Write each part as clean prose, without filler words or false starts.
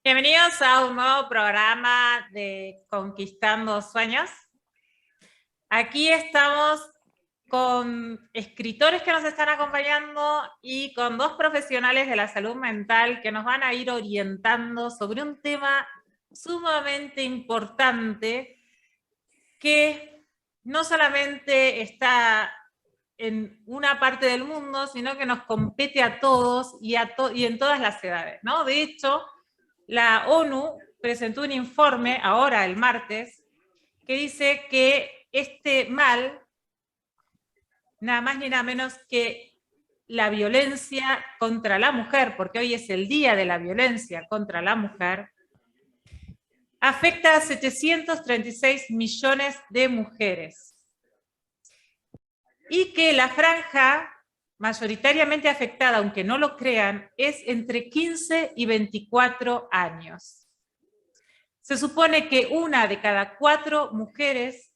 Bienvenidos a un nuevo programa de Conquistando Sueños. Aquí estamos con escritores que nos están acompañando y con dos profesionales de la salud mental que nos van a ir orientando sobre un tema sumamente importante que no solamente está en una parte del mundo, sino que nos compete a todos y en todas las edades, ¿no? De hecho, la ONU presentó un informe ahora, el martes, que dice que este mal, nada más ni nada menos que la violencia contra la mujer, porque hoy es el Día de la Violencia contra la Mujer, afecta a 736 millones de mujeres. Y que la franja mayoritariamente afectada, aunque no lo crean, es entre 15 y 24 años. Se supone que 1 de cada 4 mujeres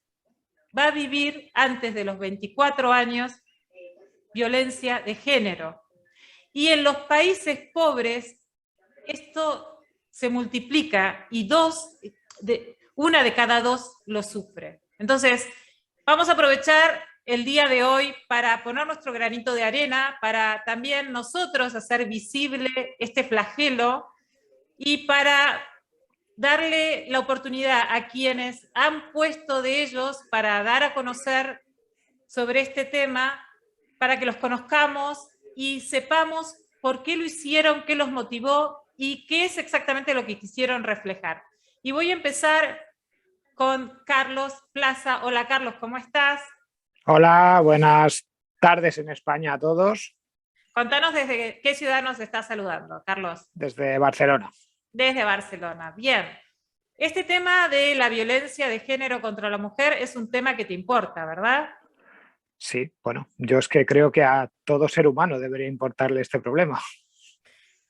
va a vivir antes de los 24 años violencia de género. Y en los países pobres esto se multiplica y 1 de cada 2 lo sufre. Entonces, vamos a aprovechar el día de hoy para poner nuestro granito de arena, para también nosotros hacer visible este flagelo y para darle la oportunidad a quienes han puesto de ellos para dar a conocer sobre este tema, para que los conozcamos y sepamos por qué lo hicieron, qué los motivó y qué es exactamente lo que quisieron reflejar. Y voy a empezar con Carlos Plaza. Hola Carlos, ¿cómo estás? Hola, buenas tardes en España a todos. Contanos desde qué ciudad nos estás saludando, Carlos. Desde Barcelona. Desde Barcelona, bien. Este tema de la violencia de género contra la mujer es un tema que te importa, ¿verdad? Sí, bueno, yo es que creo que a todo ser humano debería importarle este problema.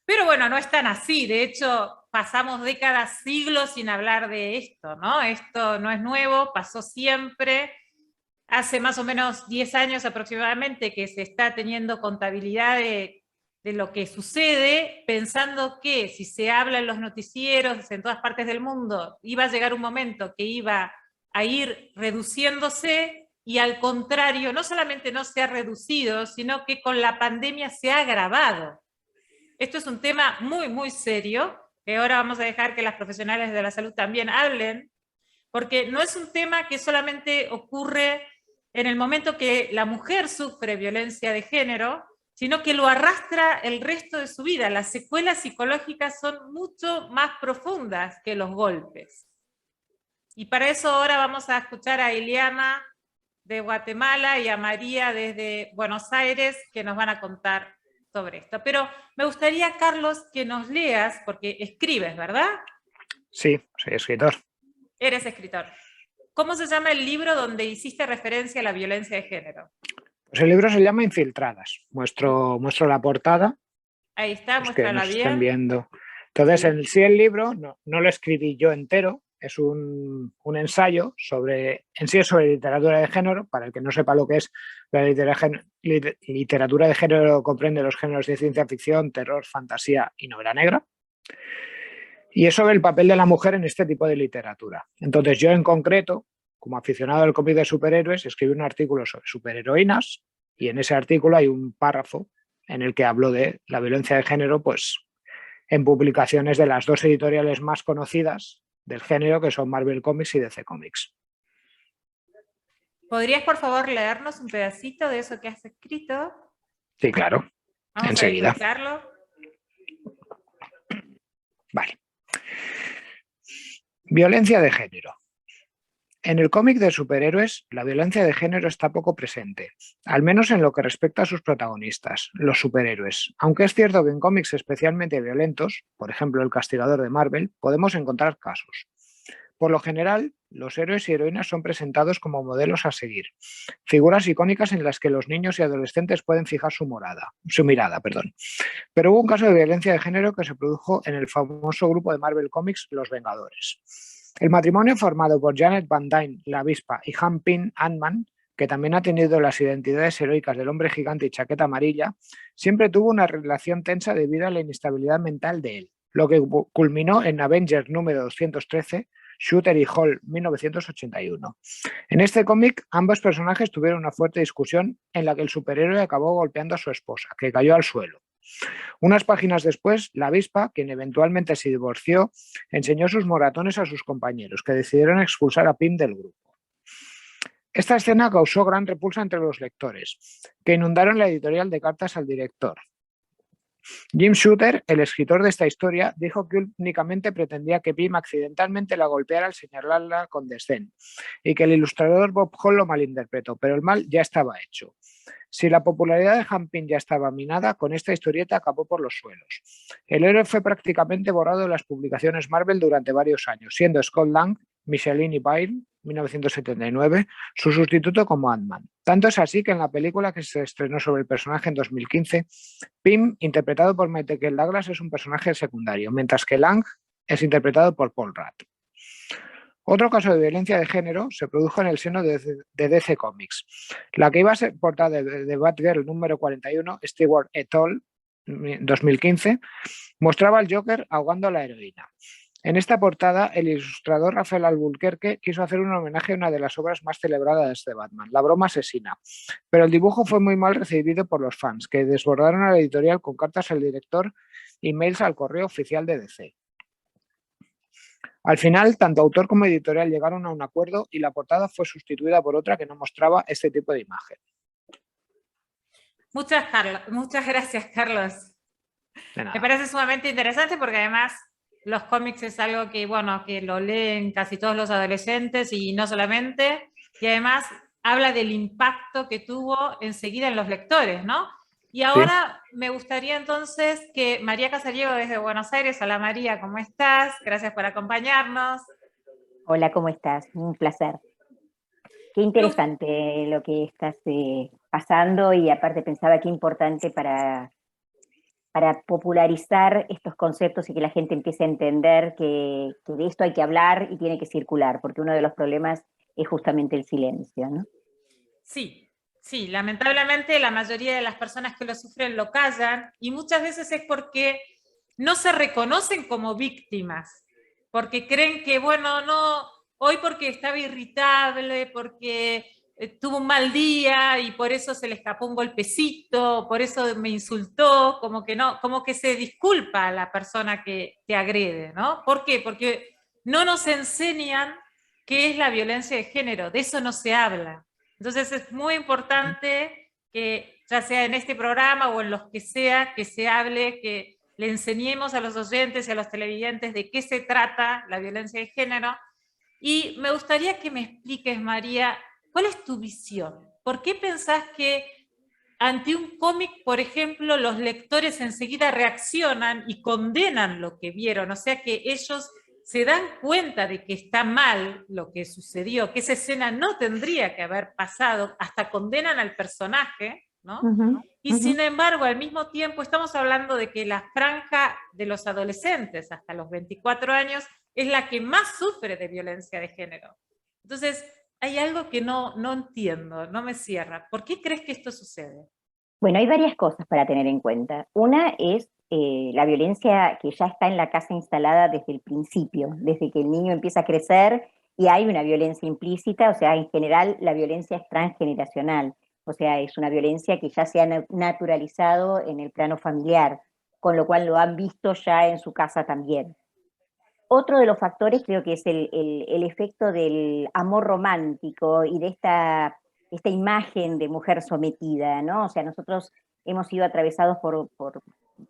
Pero bueno, no es tan así. De hecho, pasamos décadas, siglos sin hablar de esto, ¿no? Esto no es nuevo, pasó siempre. Hace más o menos 10 años aproximadamente que se está teniendo contabilidad de lo que sucede, pensando que si se habla en los noticieros en todas partes del mundo, iba a llegar un momento que iba a ir reduciéndose y al contrario, no solamente no se ha reducido, sino que con la pandemia se ha agravado. Esto es un tema muy, muy serio, que ahora vamos a dejar que las profesionales de la salud también hablen, porque no es un tema que solamente ocurre en el momento que la mujer sufre violencia de género, sino que lo arrastra el resto de su vida. Las secuelas psicológicas son mucho más profundas que los golpes. Y para eso ahora vamos a escuchar a Ileana de Guatemala y a María desde Buenos Aires, que nos van a contar sobre esto. Pero me gustaría, Carlos, que nos leas, porque escribes, ¿verdad? Sí, soy escritor. Eres escritor. ¿Cómo se llama el libro donde hiciste referencia a la violencia de género? Pues el libro se llama Infiltradas. Muestro la portada, Ahí está, los que muéstrala nos estén bien. viendo. Entonces, Sí. en sí el libro no lo escribí yo entero, es un ensayo sobre literatura de género. Para el que no sepa lo que es la literatura de género, comprende los géneros de ciencia ficción, terror, fantasía y novela negra. Y es sobre el papel de la mujer en este tipo de literatura. Entonces yo en concreto, como aficionado al cómic de superhéroes, escribí un artículo sobre superheroínas y en ese artículo hay un párrafo en el que hablo de la violencia de género, pues en publicaciones de las dos editoriales más conocidas del género, que son Marvel Comics y DC Comics. ¿Podrías, por favor, leernos un pedacito de eso que has escrito? Sí, claro, Vamos a enseguida. disfrutarlo. Vale. Violencia de género. En el cómic de superhéroes, la violencia de género está poco presente, al menos en lo que respecta a sus protagonistas, los superhéroes. Aunque es cierto que en cómics especialmente violentos, por ejemplo El Castigador de Marvel, podemos encontrar casos. Por lo general, los héroes y heroínas son presentados como modelos a seguir, figuras icónicas en las que los niños y adolescentes pueden fijar su mirada. Pero hubo un caso de violencia de género que se produjo en el famoso grupo de Marvel Comics Los Vengadores. El matrimonio formado por Janet Van Dyne, la avispa, y Han Pym, Ant-Man, que también ha tenido las identidades heroicas del hombre gigante y chaqueta amarilla, siempre tuvo una relación tensa debido a la inestabilidad mental de él. lo que culminó en Avengers número 213, Shooter y Hall 1981. En este cómic, ambos personajes tuvieron una fuerte discusión en la que el superhéroe acabó golpeando a su esposa, que cayó al suelo. Unas páginas después, la avispa, quien eventualmente se divorció, enseñó sus moratones a sus compañeros, que decidieron expulsar a Pym del grupo. Esta escena causó gran repulsa entre los lectores, que inundaron la editorial de cartas al director. Jim Shooter, el escritor de esta historia, dijo que únicamente pretendía que Pym accidentalmente la golpeara al señalarla con desdén, y que el ilustrador Bob Hall lo malinterpretó, pero el mal ya estaba hecho. Si la popularidad de Hank Pym ya estaba minada, con esta historieta acabó por los suelos. El héroe fue prácticamente borrado de las publicaciones Marvel durante varios años, siendo Scott Lang, Micheline Byrne, 1979, su sustituto como Ant-Man. Tanto es así que en la película que se estrenó sobre el personaje en 2015, Pym, interpretado por Michael Douglas, es un personaje secundario, mientras que Lang es interpretado por Paul Rudd. Otro caso de violencia de género se produjo en el seno de DC Comics. La que iba a ser portada de Batgirl número 41, Stewart et al. 2015, mostraba al Joker ahogando a la heroína. En esta portada, el ilustrador Rafael Albuquerque quiso hacer un homenaje a una de las obras más celebradas de Batman, La broma asesina, pero el dibujo fue muy mal recibido por los fans, que desbordaron a la editorial con cartas al director y mails al correo oficial de DC. Al final, tanto autor como editorial llegaron a un acuerdo y la portada fue sustituida por otra que no mostraba este tipo de imagen. Muchas gracias, Carlos. Me parece sumamente interesante porque además los cómics es algo que, bueno, que lo leen casi todos los adolescentes y no solamente, y además habla del impacto que tuvo enseguida en los lectores, ¿no? Y ahora me gustaría entonces que María Casariego desde Buenos Aires. Hola María, ¿cómo estás? Gracias por acompañarnos. Hola, ¿cómo estás? Un placer. Qué interesante lo que estás pasando, y aparte pensaba qué importante para popularizar estos conceptos y que la gente empiece a entender que de esto hay que hablar y tiene que circular, porque uno de los problemas es justamente el silencio, ¿no? Sí, sí, lamentablemente la mayoría de las personas que lo sufren lo callan, y muchas veces es porque no se reconocen como víctimas, porque creen que, bueno, no, hoy porque estaba irritable, porque tuvo un mal día y por eso se le escapó un golpecito, por eso me insultó, como que no, como que se disculpa a la persona que te agrede, ¿no? ¿Por qué? Porque no nos enseñan qué es la violencia de género, de eso no se habla. Entonces es muy importante que, ya sea en este programa o en los que sea, que se hable, que le enseñemos a los oyentes y a los televidentes de qué se trata la violencia de género. Y me gustaría que me expliques, María, ¿cuál es tu visión? ¿Por qué pensás que ante un cómic, por ejemplo, los lectores enseguida reaccionan y condenan lo que vieron? O sea, que ellos se dan cuenta de que está mal lo que sucedió, que esa escena no tendría que haber pasado, hasta condenan al personaje, ¿no? Y sin embargo, al mismo tiempo, estamos hablando de que la franja de los adolescentes hasta los 24 años es la que más sufre de violencia de género. Entonces, hay algo que no entiendo, no me cierra. ¿Por qué crees que esto sucede? Bueno, hay varias cosas para tener en cuenta. Una es la violencia que ya está en la casa instalada desde el principio, desde que el niño empieza a crecer, y hay una violencia implícita. O sea, en general la violencia es transgeneracional, o sea, es una violencia que ya se ha naturalizado en el plano familiar, con lo cual lo han visto ya en su casa también. Otro de los factores creo que es el efecto del amor romántico y de esta imagen de mujer sometida, ¿no? O sea, nosotros hemos sido atravesados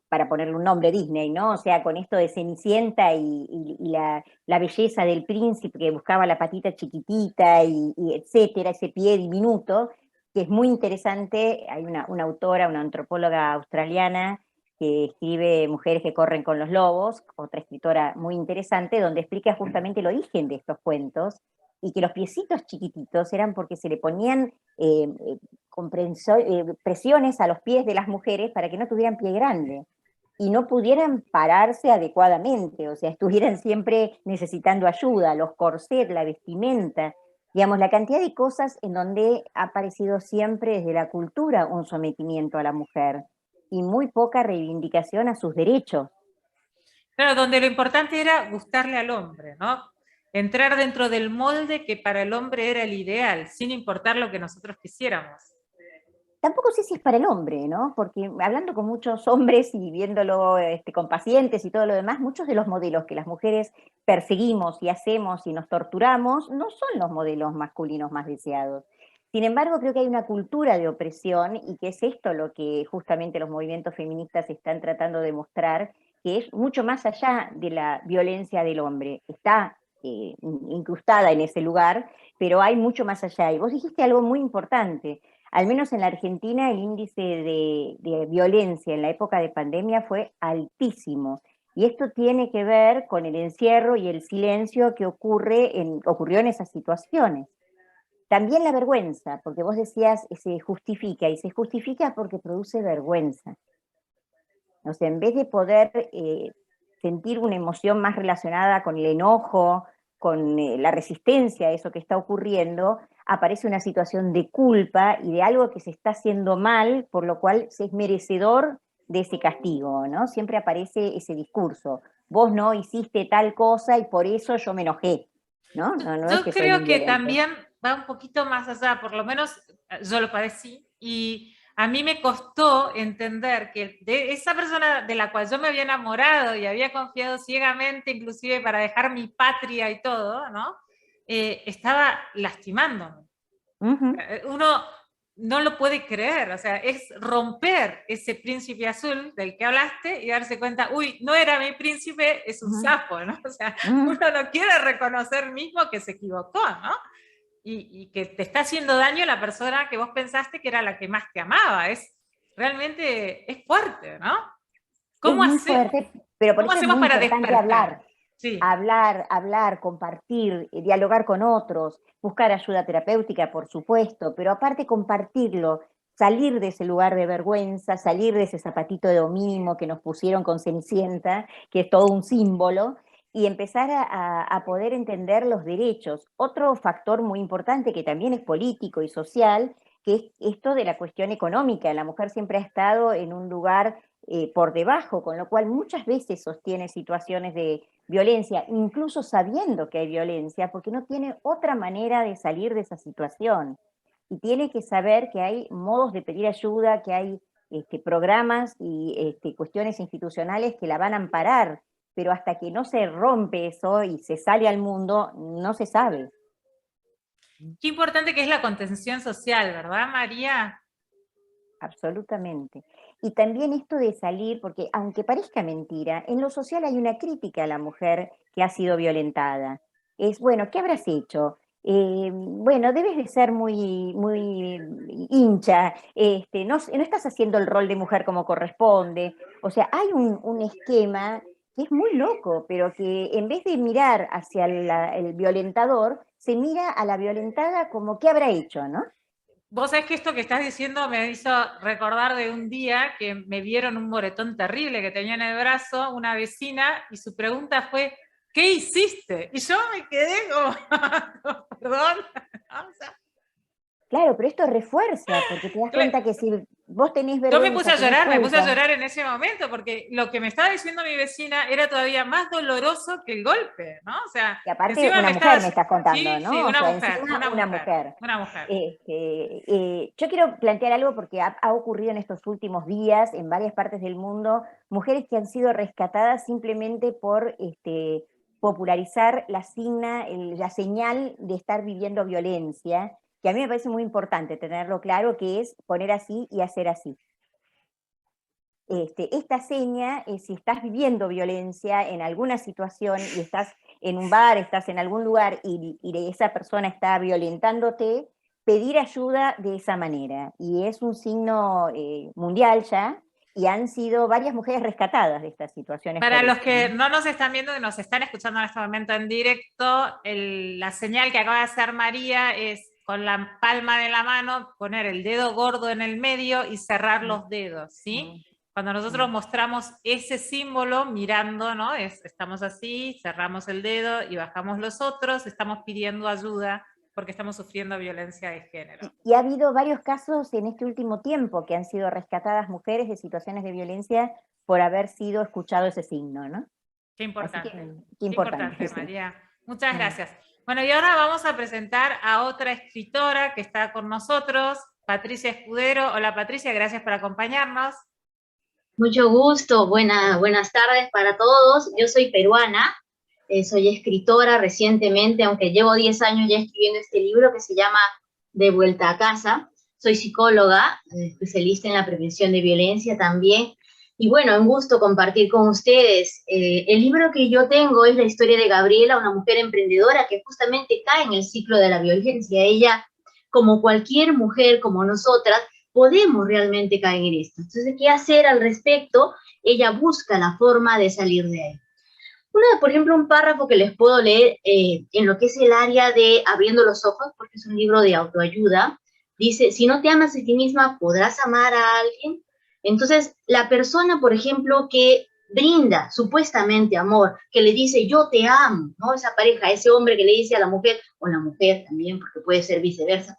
para ponerle un nombre, Disney, ¿no? O sea, con esto de Cenicienta y la belleza del príncipe que buscaba la patita chiquitita y etcétera, ese pie diminuto, que es muy interesante. Hay una autora, una antropóloga australiana, que escribe Mujeres que corren con los lobos, otra escritora muy interesante, donde explica justamente el origen de estos cuentos, y que los piecitos chiquititos eran porque se le ponían presiones a los pies de las mujeres para que no tuvieran pie grande y no pudieran pararse adecuadamente, o sea, estuvieran siempre necesitando ayuda, los corsets, la vestimenta, digamos, la cantidad de cosas en donde ha aparecido siempre desde la cultura un sometimiento a la mujer y muy poca reivindicación a sus derechos. Claro, donde lo importante era gustarle al hombre, ¿no? Entrar dentro del molde que para el hombre era el ideal, sin importar lo que nosotros quisiéramos. Tampoco sé si es para el hombre, ¿no? Porque hablando con muchos hombres y viéndolo con pacientes y todo lo demás, muchos de los modelos que las mujeres perseguimos y hacemos y nos torturamos no son los modelos masculinos más deseados. Sin embargo, creo que hay una cultura de opresión y que es esto lo que justamente los movimientos feministas están tratando de mostrar, que es mucho más allá de la violencia del hombre. Está incrustada en ese lugar, pero hay mucho más allá. Y vos dijiste algo muy importante. Al menos en la Argentina el índice de violencia en la época de pandemia fue altísimo. Y esto tiene que ver con el encierro y el silencio que ocurrió en esas situaciones. También la vergüenza, porque vos decías se justifica, y se justifica porque produce vergüenza. O sea, en vez de poder sentir una emoción más relacionada con el enojo, con la resistencia a eso que está ocurriendo, aparece una situación de culpa y de algo que se está haciendo mal, por lo cual se es merecedor de ese castigo, ¿no? Siempre aparece ese discurso. Vos no hiciste tal cosa y por eso yo me enojé, ¿no? No es Yo que soy creo un que violento. también va un poquito más allá, por lo menos yo lo padecí, y a mí me costó entender que de esa persona de la cual yo me había enamorado y había confiado ciegamente, inclusive para dejar mi patria y todo, ¿no? Estaba lastimándome. Ujú, Uno no lo puede creer, o sea, es romper ese príncipe azul del que hablaste y darse cuenta, uy, no era mi príncipe, es un ujú, sapo, ¿no? O sea, ujú. uno no quiere reconocer mismo que se equivocó, ¿no? Y que te está haciendo daño la persona que vos pensaste que era la que más te amaba. Es realmente, es fuerte, ¿no? Es ¿Cómo, muy hace, fuerte, pero por ¿Cómo eso es hacemos muy para importante despertar? Sí. hablar, compartir, dialogar con otros, buscar ayuda terapéutica, por supuesto, pero aparte compartirlo, salir de ese lugar de vergüenza, salir de ese zapatito de mínimo que nos pusieron con Cenicienta, que es todo un símbolo, y empezar a poder entender los derechos. Otro factor muy importante que también es político y social, que es esto de la cuestión económica. La mujer siempre ha estado en un lugar por debajo, con lo cual muchas veces sostiene situaciones de violencia, incluso sabiendo que hay violencia, porque no tiene otra manera de salir de esa situación. Y tiene que saber que hay modos de pedir ayuda, que hay programas y cuestiones institucionales que la van a amparar, pero hasta que no se rompe eso y se sale al mundo, no se sabe. Qué importante que es la contención social, ¿verdad, María? Absolutamente. Y también esto de salir, porque aunque parezca mentira, en lo social hay una crítica a la mujer que ha sido violentada. Es, bueno, ¿qué habrás hecho? Bueno, debes de ser muy hincha, no estás haciendo el rol de mujer como corresponde. O sea, hay un esquema que es muy loco, pero que en vez de mirar hacia el violentador, se mira a la violentada como ¿qué habrá hecho, no? Vos sabés que esto que estás diciendo me hizo recordar de un día que me vieron un moretón terrible que tenía en el brazo una vecina y su pregunta fue, ¿qué hiciste? Y yo me quedé como, perdón. O sea, Claro, pero esto refuerza, porque te das cuenta que si vos tenés yo me puse vergüenza, a tenés llorar, me puse a culpa, llorar en ese momento porque lo que me estaba diciendo mi vecina era todavía más doloroso que el golpe, ¿no? O sea, y aparte encima una me estaba... mujer me estás contando, Sí, sí, ¿no? O sea, encima una una mujer, mujer. una mujer. Yo quiero plantear algo porque ha ocurrido en estos últimos días en varias partes del mundo, mujeres que han sido rescatadas simplemente por popularizar la señal de estar viviendo violencia, que a mí me parece muy importante tenerlo claro, que es poner así y hacer así. Esta seña, si estás viviendo violencia en alguna situación y estás en un bar, estás en algún lugar y esa persona está violentándote, pedir ayuda de esa manera. Y es un signo mundial ya, y han sido varias mujeres rescatadas de estas situaciones Para por los eso, que ¿no? no nos están viendo y nos están escuchando en este momento en directo, la señal que acaba de hacer María es con la palma de la mano poner el dedo gordo en el medio y cerrar Mm, los dedos, ¿sí? mm, Cuando nosotros mm. mostramos ese símbolo mirando, ¿no? Estamos así, cerramos el dedo y bajamos los otros, estamos pidiendo ayuda porque estamos sufriendo violencia de género. Y ha habido varios casos en este último tiempo que han sido rescatadas mujeres de situaciones de violencia por haber sido escuchado ese signo, ¿no? Qué importante. Qué importante, sí. María. Muchas gracias. Bueno, y ahora vamos a presentar a otra escritora que está con nosotros, Patricia Escudero. Hola Patricia, gracias por acompañarnos. Mucho gusto, buenas tardes para todos. Yo soy peruana, soy escritora recientemente, aunque llevo 10 años ya escribiendo este libro que se llama De vuelta a casa. Soy psicóloga, especialista en la prevención de violencia también. Y bueno, un gusto compartir con ustedes. El libro que yo tengo es la historia de Gabriela, una mujer emprendedora que justamente cae en el ciclo de la violencia. Ella, como cualquier mujer como nosotras, podemos realmente caer en esto. Entonces, ¿qué hacer al respecto? Ella busca la forma de salir de ahí. Por ejemplo, un párrafo que les puedo leer en lo que es el área de Abriendo los ojos, porque es un libro de autoayuda, dice, si no te amas a ti misma, ¿podrás amar a alguien? Entonces, la persona, por ejemplo, que brinda supuestamente amor, que le dice yo te amo, ¿no? Esa pareja, ese hombre que le dice a la mujer, o la mujer también, porque puede ser viceversa,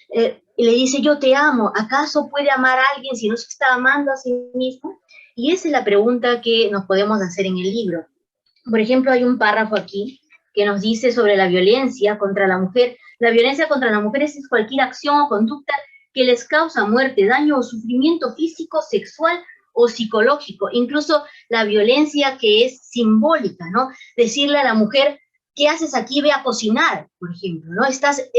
y le dice yo te amo, ¿acaso puede amar a alguien si no se está amando a sí mismo? Y esa es la pregunta que nos podemos hacer en el libro. Por ejemplo, hay un párrafo aquí que nos dice sobre la violencia contra la mujer. La violencia contra la mujer es cualquier acción o conducta que les causa muerte, daño o sufrimiento físico, sexual o psicológico. Incluso la violencia que es simbólica, ¿no? Decirle a la mujer, ¿qué haces aquí? Ve a cocinar, por ejemplo, ¿no? Estás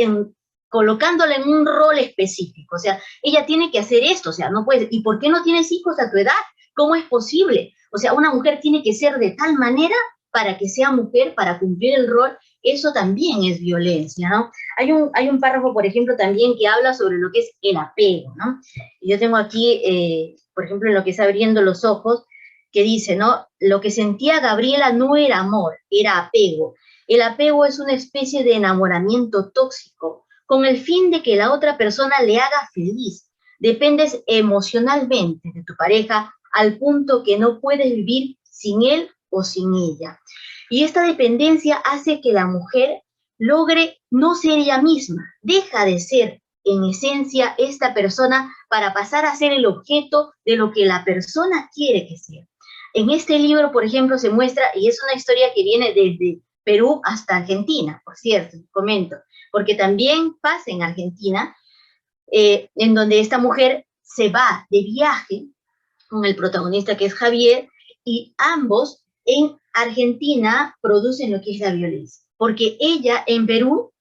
colocándola en un rol específico, o sea, ella tiene que hacer esto, o sea, no puedes, ¿y por qué no tienes hijos a tu edad? ¿Cómo es posible? O sea, una mujer tiene que ser de tal manera para que sea mujer, para cumplir el rol, eso también es violencia, ¿no? Hay un párrafo, por ejemplo, también que habla sobre lo que es el apego, ¿no? Y yo tengo aquí, por ejemplo, en lo que es Abriendo los ojos, que dice, ¿no? Lo que sentía Gabriela no era amor, era apego. El apego es una especie de enamoramiento tóxico, con el fin de que la otra persona le haga feliz. Dependes emocionalmente de tu pareja al punto que no puedes vivir sin él o sin ella. Y esta dependencia hace que la mujer logre no ser ella misma, deja de ser en esencia esta persona para pasar a ser el objeto de lo que la persona quiere que sea. En este libro, por ejemplo, se muestra, y es una historia que viene desde Perú hasta Argentina, por cierto, comento, porque también pasa en Argentina, en donde esta mujer se va de viaje con el protagonista que es Javier, y ambos en Argentina producen lo que es la violencia, porque ella en Perú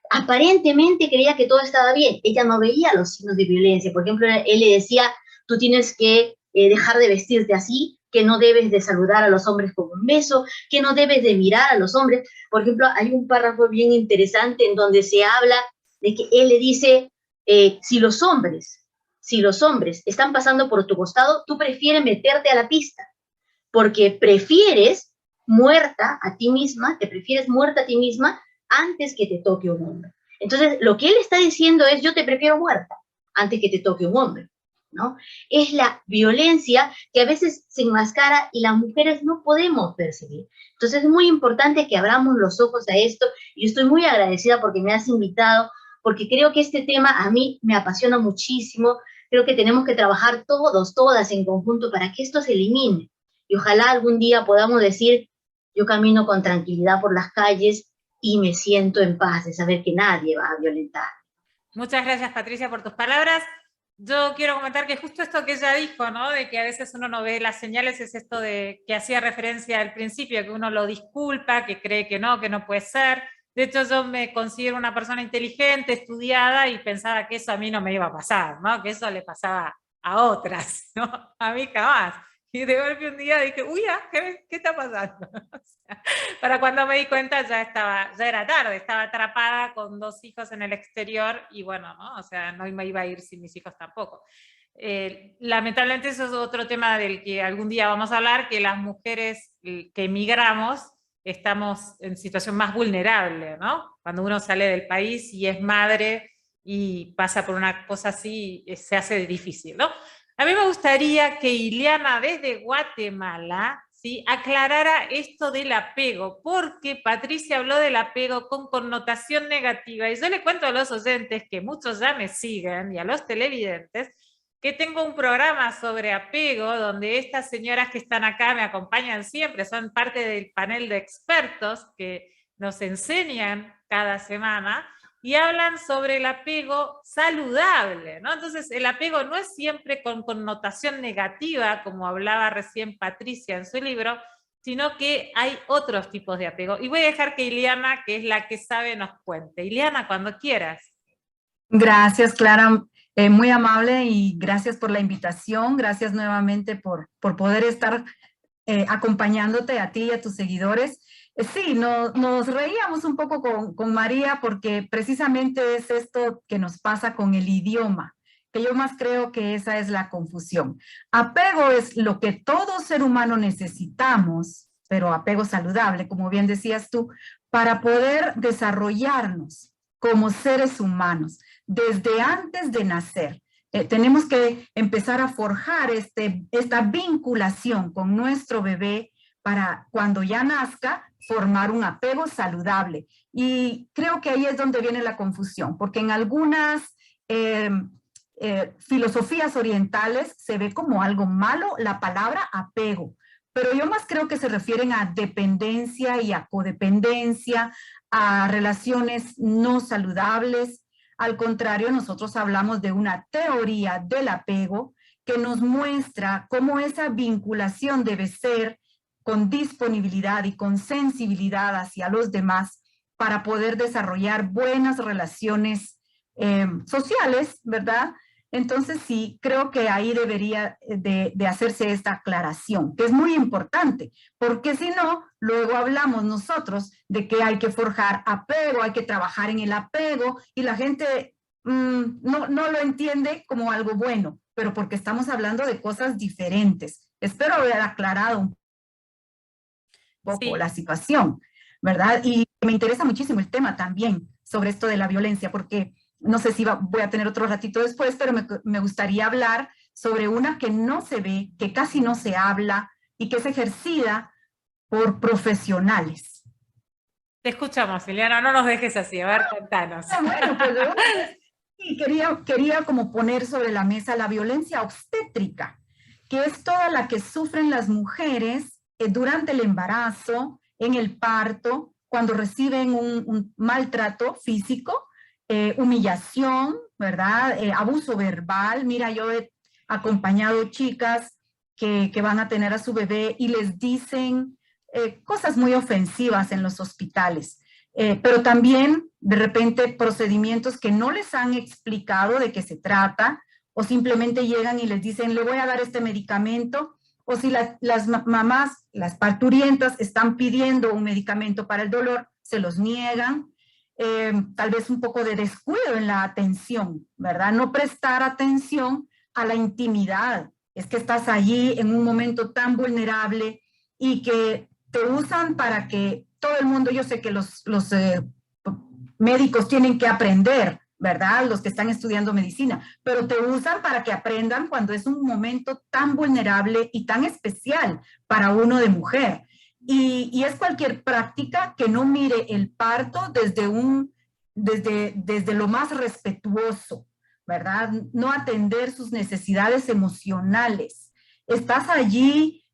aparentemente creía que todo estaba bien, ella no veía los signos de violencia, por ejemplo, él le decía, tú tienes que dejar de vestirte así, que no debes de saludar a los hombres con un beso, que no debes de mirar a los hombres. Por ejemplo, hay un párrafo bien interesante en donde se habla de que él le dice, si los hombres están pasando por tu costado, tú prefieres meterte a la pista, porque prefieres muerta a ti misma, te prefieres muerta a ti misma antes que te toque un hombre. Entonces, lo que él está diciendo es, yo te prefiero muerta antes que te toque un hombre, ¿no? Es la violencia que a veces se enmascara y las mujeres no podemos percibir. Entonces, es muy importante que abramos los ojos a esto, y yo estoy muy agradecida porque me has invitado, porque creo que este tema a mí me apasiona muchísimo. Creo que tenemos que trabajar todos, todas en conjunto para que esto se elimine. Y ojalá algún día podamos decir, yo camino con tranquilidad por las calles y me siento en paz de saber que nadie va a violentar. Muchas gracias, Patricia, por tus palabras. Yo quiero comentar que justo esto que ella dijo, ¿no? De que a veces uno no ve las señales, es esto de que hacía referencia al principio, que uno lo disculpa, que cree que no puede ser. De hecho, yo me considero una persona inteligente, estudiada, y pensaba que eso a mí no me iba a pasar, ¿no? Que eso le pasaba a otras, ¿no? A mí jamás. Y de golpe un día dije, uy, ¿qué está pasando? O sea, para cuando me di cuenta ya era tarde, estaba atrapada con 2 hijos en el exterior, y bueno, ¿no? O sea, no me iba a ir sin mis hijos tampoco. Lamentablemente eso es otro tema del que algún día vamos a hablar, que las mujeres que emigramos estamos en situación más vulnerable, ¿no? Cuando uno sale del país y es madre y pasa por una cosa así, se hace difícil, ¿no? A mí me gustaría que Ileana desde Guatemala, ¿sí?, aclarara esto del apego, porque Patricia habló del apego con connotación negativa, y yo le cuento a los oyentes, que muchos ya me siguen, y a los televidentes, que tengo un programa sobre apego, donde estas señoras que están acá me acompañan siempre, son parte del panel de expertos que nos enseñan cada semana, y hablan sobre el apego saludable, ¿no? Entonces, el apego no es siempre con connotación negativa, como hablaba recién Patricia en su libro, sino que hay otros tipos de apego. Y voy a dejar que Ileana, que es la que sabe, nos cuente. Ileana, cuando quieras. Gracias, Clara. Muy amable y gracias por la invitación. Gracias nuevamente por poder estar acompañándote a ti y a tus seguidores. Sí, nos reíamos un poco con María porque precisamente es esto que nos pasa con el idioma, que yo más creo que esa es la confusión. Apego es lo que todo ser humano necesitamos, pero apego saludable, como bien decías tú, para poder desarrollarnos como seres humanos desde antes de nacer. Tenemos que empezar a forjar esta vinculación con nuestro bebé para cuando ya nazca formar un apego saludable. Y creo que ahí es donde viene la confusión, porque en algunas filosofías orientales se ve como algo malo la palabra apego, pero yo más creo que se refieren a dependencia y a codependencia, a relaciones no saludables. Al contrario, nosotros hablamos de una teoría del apego que nos muestra cómo esa vinculación debe ser con disponibilidad y con sensibilidad hacia los demás para poder desarrollar buenas relaciones sociales, ¿verdad? Entonces sí, creo que ahí debería de hacerse esta aclaración, que es muy importante, porque si no, luego hablamos nosotros de que hay que forjar apego, hay que trabajar en el apego, y la gente no lo entiende como algo bueno, pero porque estamos hablando de cosas diferentes. Espero haber aclarado un poco la situación, ¿verdad? Y me interesa muchísimo el tema también sobre esto de la violencia, porque no sé si voy a tener otro ratito después, pero me gustaría hablar sobre una que no se ve, que casi no se habla y que es ejercida por profesionales. Te escuchamos, Ileana, no nos dejes así, a ver, contanos. Bueno, pues sí, quería como poner sobre la mesa la violencia obstétrica, que es toda la que sufren las mujeres durante el embarazo, en el parto, cuando reciben un maltrato físico, humillación, ¿verdad? Abuso verbal. Mira, yo he acompañado chicas que van a tener a su bebé y les dicen cosas muy ofensivas en los hospitales, pero también de repente procedimientos que no les han explicado de qué se trata, o simplemente llegan y les dicen, le voy a dar este medicamento, o si las mamás, las parturientas, están pidiendo un medicamento para el dolor, se los niegan. Tal vez un poco de descuido en la atención, ¿verdad? No prestar atención a la intimidad. Es que estás allí en un momento tan vulnerable y que te usan para que todo el mundo, yo sé que los médicos tienen que aprender, ¿verdad? Los que están estudiando medicina, pero te usan para que aprendan cuando es un momento tan vulnerable y tan especial para uno de mujer. Y es cualquier práctica que no mire el parto desde lo más respetuoso, ¿verdad? No atender sus necesidades emocionales. Estás allí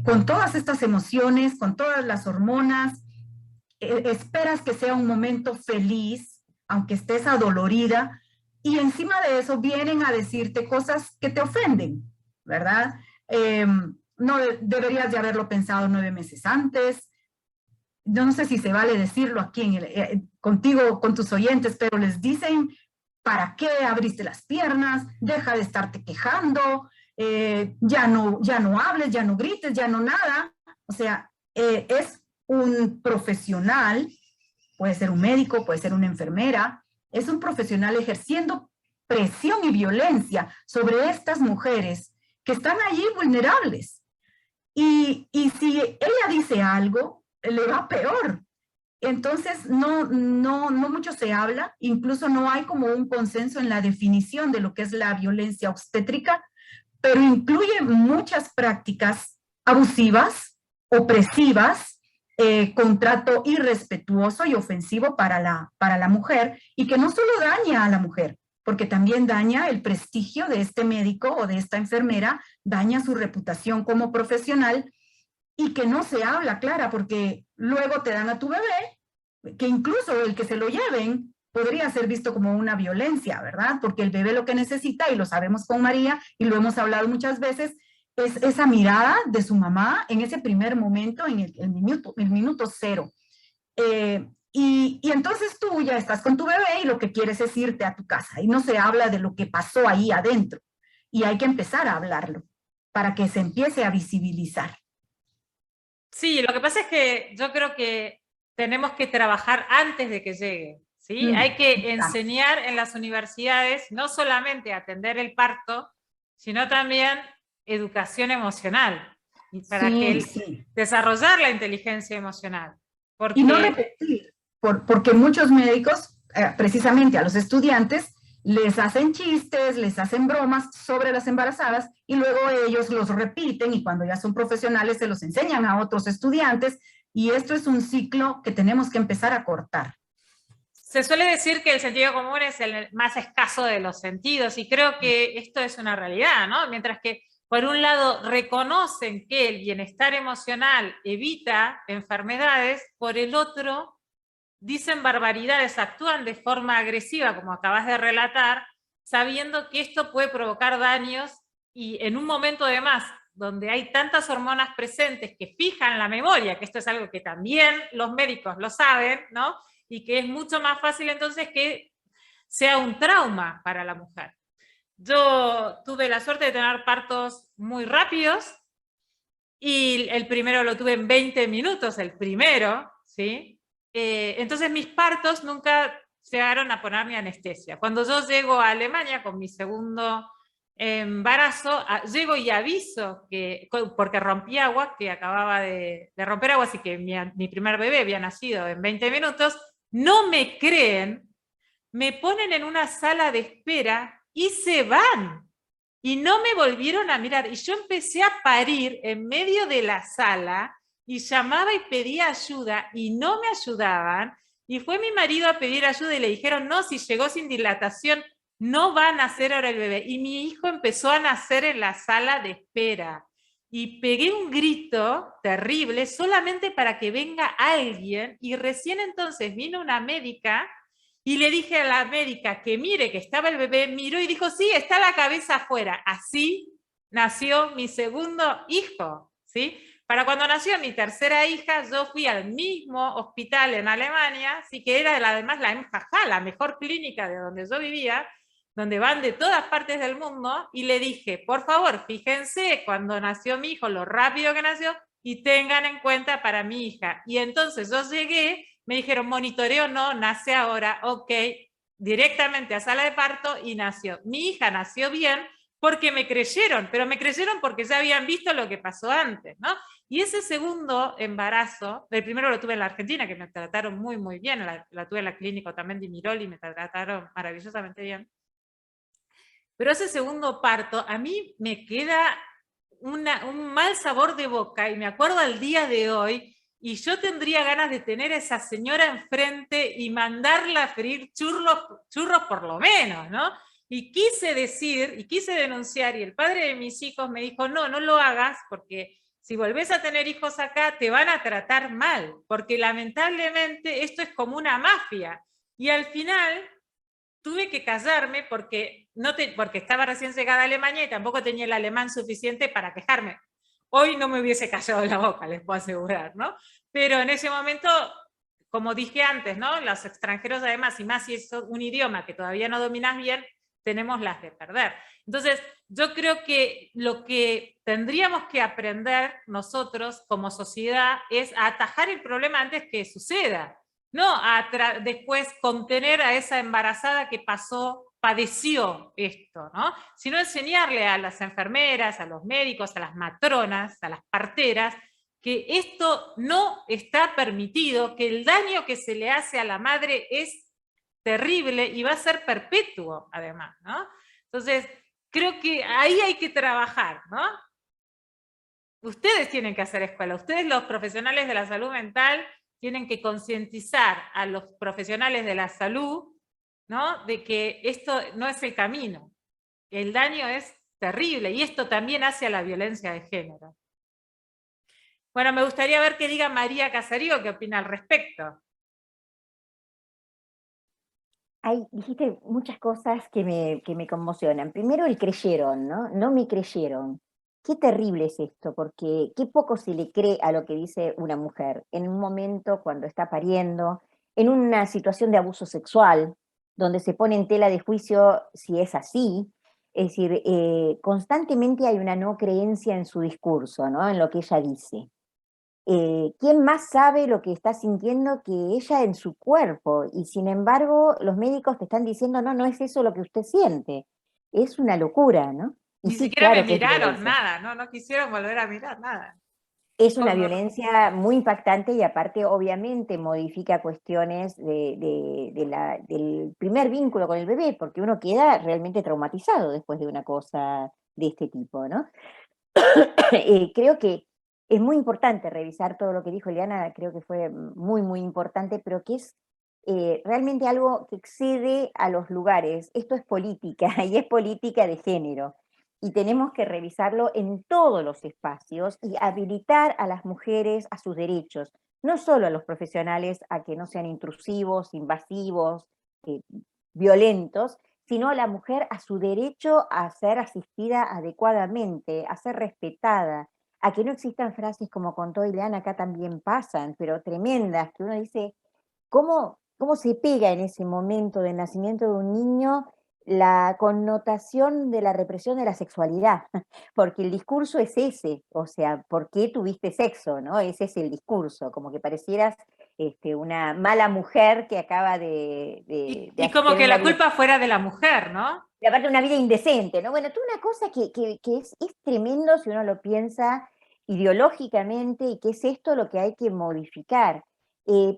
con todas estas emociones, con todas las hormonas, esperas que sea un momento feliz, aunque estés adolorida, y encima de eso vienen a decirte cosas que te ofenden, ¿verdad? No deberías de haberlo pensado 9 meses antes. Yo no sé si se vale decirlo aquí contigo, con tus oyentes, pero les dicen, ¿para qué abriste las piernas? Deja de estarte quejando, ya no hables, ya no grites, ya no nada. O sea, es un profesional, puede ser un médico, puede ser una enfermera, es un profesional ejerciendo presión y violencia sobre estas mujeres que están allí vulnerables. Y si ella dice algo, le va peor. Entonces, no mucho se habla, incluso no hay como un consenso en la definición de lo que es la violencia obstétrica, pero incluye muchas prácticas abusivas, opresivas, con trato irrespetuoso y ofensivo para la mujer, y que no solo daña a la mujer, porque también daña el prestigio de este médico o de esta enfermera, daña su reputación como profesional, y que no se habla, Clara, porque luego te dan a tu bebé, que incluso el que se lo lleven podría ser visto como una violencia, ¿verdad? Porque el bebé lo que necesita, y lo sabemos con María, y lo hemos hablado muchas veces, es esa mirada de su mamá en ese primer momento, en el minuto cero. Y entonces tú ya estás con tu bebé y lo que quieres es irte a tu casa, y no se habla de lo que pasó ahí adentro. Y hay que empezar a hablarlo para que se empiece a visibilizar. Sí, lo que pasa es que yo creo que tenemos que trabajar antes de que llegue, ¿sí? Hay que enseñar en las universidades no solamente a atender el parto, sino también educación emocional, para desarrollar la inteligencia emocional. Porque... Y no repetir, porque muchos médicos, precisamente a los estudiantes, les hacen chistes, les hacen bromas sobre las embarazadas y luego ellos los repiten y cuando ya son profesionales se los enseñan a otros estudiantes, y esto es un ciclo que tenemos que empezar a cortar. Se suele decir que el sentido común es el más escaso de los sentidos, y creo que esto es una realidad, ¿no? Mientras que por un lado reconocen que el bienestar emocional evita enfermedades, por el otro dicen barbaridades, actúan de forma agresiva, como acabas de relatar, sabiendo que esto puede provocar daños, y en un momento además donde hay tantas hormonas presentes que fijan la memoria, que esto es algo que también los médicos lo saben, ¿no? Y que es mucho más fácil entonces que sea un trauma para la mujer. Yo tuve la suerte de tener partos muy rápidos, y el primero lo tuve en 20 minutos, el primero, ¿sí? Entonces mis partos nunca llegaron a ponerme anestesia. Cuando yo llego a Alemania con mi segundo embarazo, llego y aviso, porque rompí agua, que acababa de romper agua, así que mi primer bebé había nacido en 20 minutos, no me creen, me ponen en una sala de espera y se van. Y no me volvieron a mirar. Y yo empecé a parir en medio de la sala, y llamaba y pedía ayuda, y no me ayudaban. Y fue mi marido a pedir ayuda y le dijeron, no, si llegó sin dilatación, no va a nacer ahora el bebé. Y mi hijo empezó a nacer en la sala de espera. Y pegué un grito terrible solamente para que venga alguien, y recién entonces vino una médica, y le dije a la médica que mire que estaba el bebé, miró y dijo, sí, está la cabeza afuera. Así nació mi segundo hijo, ¿sí? Para cuando nació mi tercera hija, yo fui al mismo hospital en Alemania, sí, que era además la MJH, la mejor clínica de donde yo vivía, donde van de todas partes del mundo, y le dije, por favor, fíjense cuando nació mi hijo, lo rápido que nació, y tengan en cuenta para mi hija. Y entonces yo llegué, me dijeron, monitoreo no, nace ahora, ok, directamente a sala de parto, y nació. Mi hija nació bien porque me creyeron, pero me creyeron porque ya habían visto lo que pasó antes, ¿no? Y ese segundo embarazo, el primero lo tuve en la Argentina, que me trataron muy, muy bien, la tuve en la clínica también de Miroli, y me trataron maravillosamente bien. Pero ese segundo parto, a mí me queda un mal sabor de boca, y me acuerdo al día de hoy, y yo tendría ganas de tener a esa señora enfrente y mandarla a freír churros por lo menos, ¿no? Y quise decir, y quise denunciar, y el padre de mis hijos me dijo, no, no lo hagas, porque si volvés a tener hijos acá, te van a tratar mal, porque lamentablemente esto es como una mafia. Y al final tuve que callarme porque estaba recién llegada a Alemania y tampoco tenía el alemán suficiente para quejarme. Hoy no me hubiese callado la boca, les puedo asegurar, ¿no? Pero en ese momento, como dije antes, ¿no? Los extranjeros además, y más si es un idioma que todavía no dominas bien, tenemos las de perder. Entonces, yo creo que lo que tendríamos que aprender nosotros como sociedad es a atajar el problema antes que suceda. No después contener a esa embarazada que padeció esto, ¿no? Sino enseñarle a las enfermeras, a los médicos, a las matronas, a las parteras, que esto no está permitido, que el daño que se le hace a la madre es terrible y va a ser perpetuo, además, ¿no? Entonces, creo que ahí hay que trabajar, ¿no? Ustedes tienen que hacer escuela, ustedes los profesionales de la salud mental tienen que concientizar a los profesionales de la salud, ¿no? De que esto no es el camino. El daño es terrible y esto también hace a la violencia de género. Bueno, me gustaría ver qué diga María Casarío, qué opina al respecto. Dijiste muchas cosas que me conmocionan. Primero el creyeron, ¿no? No me creyeron. Qué terrible es esto, porque qué poco se le cree a lo que dice una mujer en un momento cuando está pariendo, en una situación de abuso sexual, donde se pone en tela de juicio si es así. Es decir, constantemente hay una no creencia en su discurso, ¿no? En lo que ella dice. ¿Quién más sabe lo que está sintiendo que ella en su cuerpo? Y sin embargo, los médicos te están diciendo, no, no es eso lo que usted siente. Es una locura, ¿no? Y Ni sí, siquiera me claro que es miraron violencia. nada, ¿no? No quisieron volver a mirar nada. Es una Como, violencia muy impactante y aparte obviamente modifica cuestiones del primer vínculo con el bebé, porque uno queda realmente traumatizado después de una cosa de este tipo, ¿no? Creo que es muy importante revisar todo lo que dijo Eliana, creo que fue muy, muy importante, pero que es realmente algo que excede a los lugares. Esto es política y es política de género. Y tenemos que revisarlo en todos los espacios y habilitar a las mujeres a sus derechos, no solo a los profesionales a que no sean intrusivos, invasivos, eh, violentos, sino a la mujer a su derecho a ser asistida adecuadamente, a ser respetada, a que no existan frases como contó Ileana, acá también pasan, pero tremendas, que uno dice, ¿cómo se pega en ese momento del nacimiento de un niño la connotación de la represión de la sexualidad? Porque el discurso es ese, o sea, ¿por qué tuviste sexo? ¿No? Ese es el discurso, como que parecieras una mala mujer que acaba y como tener que una la vida, culpa fuera de la mujer, ¿no? y aparte una vida indecente, ¿no? Bueno, toda una cosa que es tremendo si uno lo piensa ideológicamente y que es esto lo que hay que modificar.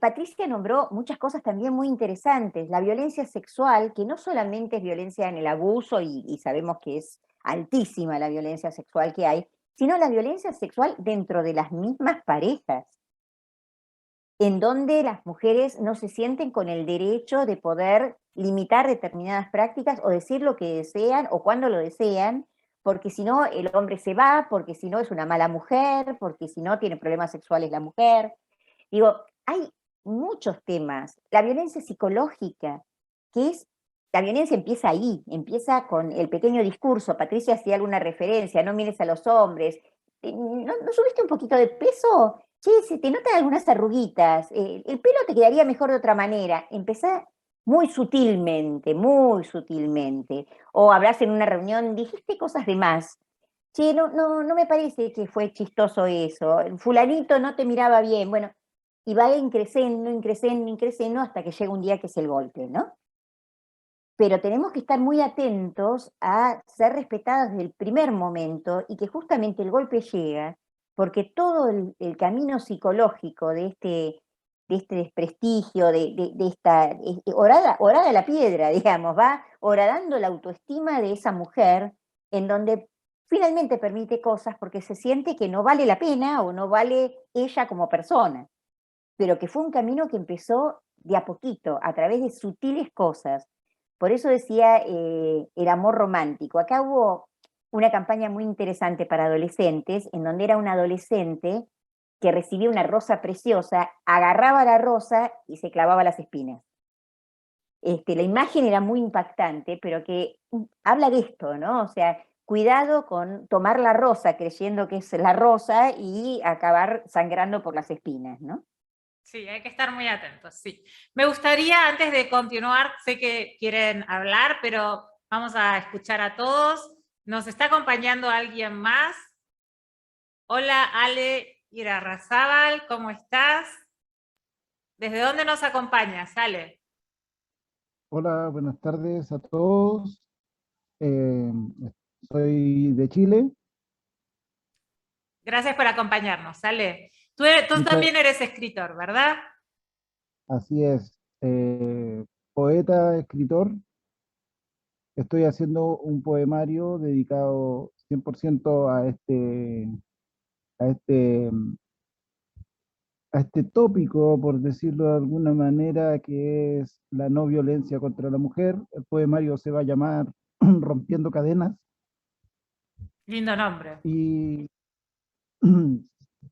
Patricia nombró muchas cosas también muy interesantes. La violencia sexual, que no solamente es violencia en el abuso, y sabemos que es altísima la violencia sexual que hay, sino la violencia sexual dentro de las mismas parejas, en donde las mujeres no se sienten con el derecho de poder limitar determinadas prácticas o decir lo que desean o cuando lo desean, porque si no el hombre se va, porque si no es una mala mujer, porque si no tiene problemas sexuales la mujer. Digo, hay muchos temas. La violencia psicológica, que es, la violencia empieza ahí, empieza con el pequeño discurso. Patricia hacía alguna referencia, no mires a los hombres. ¿No subiste un poquito de peso? Che, se te notan algunas arruguitas, el pelo te quedaría mejor de otra manera. Empezá muy sutilmente, muy sutilmente. O hablas en una reunión, dijiste cosas de más. Che, no me parece que fue chistoso eso. El fulanito no te miraba bien. Bueno, y va increciendo, increciendo, increciendo hasta que llega un día que es el golpe, ¿no? Pero tenemos que estar muy atentos a ser respetadas desde el primer momento y que justamente el golpe llega porque todo el camino psicológico de este desprestigio, de esta horada la piedra, digamos, va horadando la autoestima de esa mujer en donde finalmente permite cosas porque se siente que no vale la pena o no vale ella como persona, pero que fue un camino que empezó de a poquito, a través de sutiles cosas. Por eso decía el amor romántico. Acá hubo una campaña muy interesante para adolescentes, en donde era un adolescente que recibía una rosa preciosa, agarraba la rosa y se clavaba las espinas. La imagen era muy impactante, pero que habla de esto, ¿no? O sea, cuidado con tomar la rosa creyendo que es la rosa y acabar sangrando por las espinas, ¿no? Sí, hay que estar muy atentos, sí. Me gustaría, antes de continuar, sé que quieren hablar, pero vamos a escuchar a todos. ¿Nos está acompañando alguien más? Hola, Ale Irarrázaval, ¿cómo estás? ¿Desde dónde nos acompañas, Ale? Hola, buenas tardes a todos. Eh, Soy de Chile. Gracias por acompañarnos, Ale. Tú Muchas, también eres escritor, ¿verdad? así es. Poeta, escritor. Estoy haciendo un poemario dedicado 100% a este, a este tópico, por decirlo de alguna manera, que es la no violencia contra la mujer. El poemario se va a llamar Rompiendo Cadenas. Lindo nombre. Y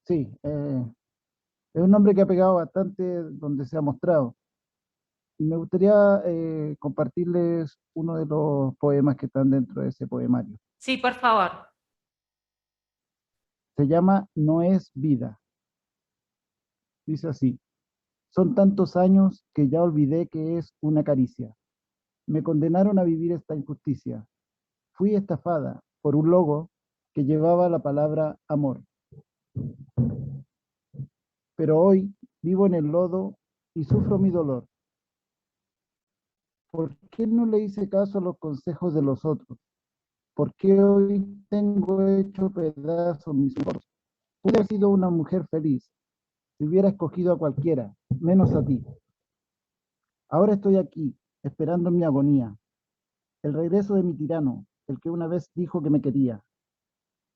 sí, es un nombre que ha pegado bastante donde se ha mostrado. Y me gustaría compartirles uno de los poemas que están dentro de ese poemario. Sí, por favor. Se llama No es vida. Dice así: son tantos años que ya olvidé que es una caricia. Me condenaron a vivir esta injusticia. Fui estafada por un logo que llevaba la palabra amor. Pero hoy vivo en el lodo y sufro mi dolor. ¿Por qué no le hice caso a los consejos de los otros? ¿Por qué hoy tengo hecho pedazos mis sueños? Pude haber sido una mujer feliz si hubiera escogido a cualquiera, menos a ti. Ahora estoy aquí, esperando mi agonía, el regreso de mi tirano, el que una vez dijo que me quería.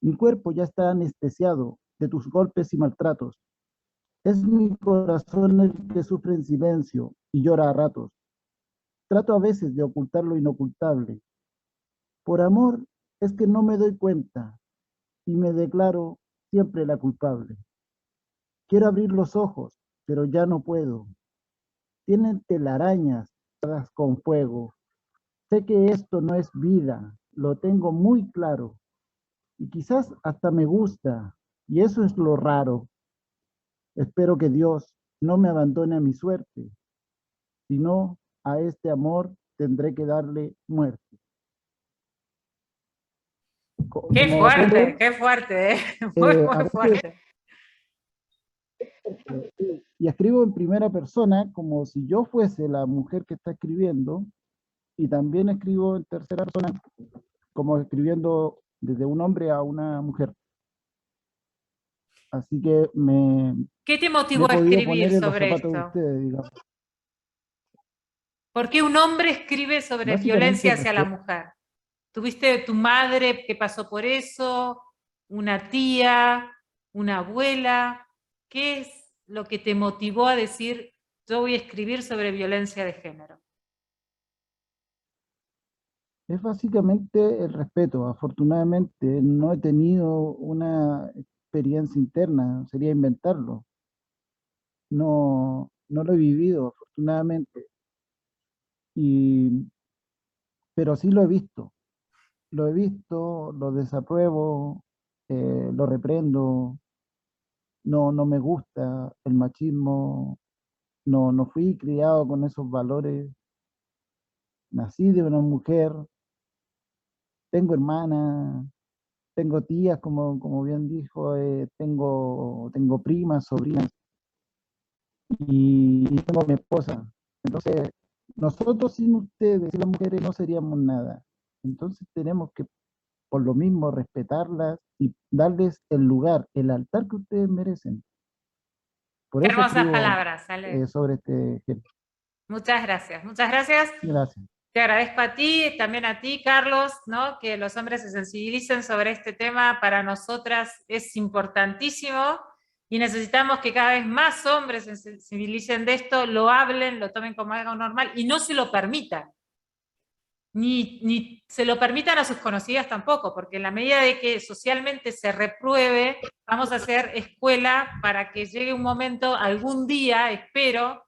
Mi cuerpo ya está anestesiado de tus golpes y maltratos. Es mi corazón el que sufre en silencio y llora a ratos. Trato a veces de ocultar lo inocultable. Por amor es que no me doy cuenta y me declaro siempre la culpable. Quiero abrir los ojos, pero ya no puedo. Tienen telarañas con fuego. Sé que esto no es vida, lo tengo muy claro. Y quizás hasta me gusta, y eso es lo raro. Espero que Dios no me abandone a mi suerte, sino a este amor tendré que darle muerte. Como Qué fuerte, ¿eh? Muy, a muy veces, fuerte. y escribo en primera persona como si yo fuese la mujer que está escribiendo, y también escribo en tercera persona como escribiendo desde un hombre a una mujer. Así que ¿Qué te me he motivó a podido escribir poner en los sobre zapatos de esto? ustedes, digamos. ¿Por qué un hombre escribe sobre Básicamente violencia el hacia la respeto. mujer? ¿Tuviste tu madre que pasó por eso? ¿Una tía? ¿Una abuela? ¿Qué es lo que te motivó a decir, yo voy a escribir sobre violencia de género? Es básicamente el respeto. Afortunadamente no he tenido una experiencia interna, sería inventarlo. No, no lo he vivido, afortunadamente. Y, pero sí lo he visto. Lo he visto, lo desapruebo, lo reprendo. No, no me gusta el machismo. No, no fui criado con esos valores. Nací de una mujer, tengo hermanas, tengo tías, como bien dijo, tengo primas, sobrinas y tengo a mi esposa. Entonces, nosotros sin ustedes, sin las mujeres, no seríamos nada. Entonces tenemos que, por lo mismo, respetarlas y darles el lugar, el altar que ustedes merecen. Por Qué eso hermosas escribo palabras, Ale. sobre este género. Muchas gracias. Muchas gracias. Gracias. Te agradezco a ti, también a ti, Carlos, ¿no? Que los hombres se sensibilicen sobre este tema. Para nosotras es importantísimo y necesitamos que cada vez más hombres se sensibilicen de esto, lo hablen, lo tomen como algo normal y no se lo permitan. Ni se lo permitan a sus conocidas tampoco, porque en la medida de que socialmente se repruebe, vamos a hacer escuela para que llegue un momento, algún día, espero,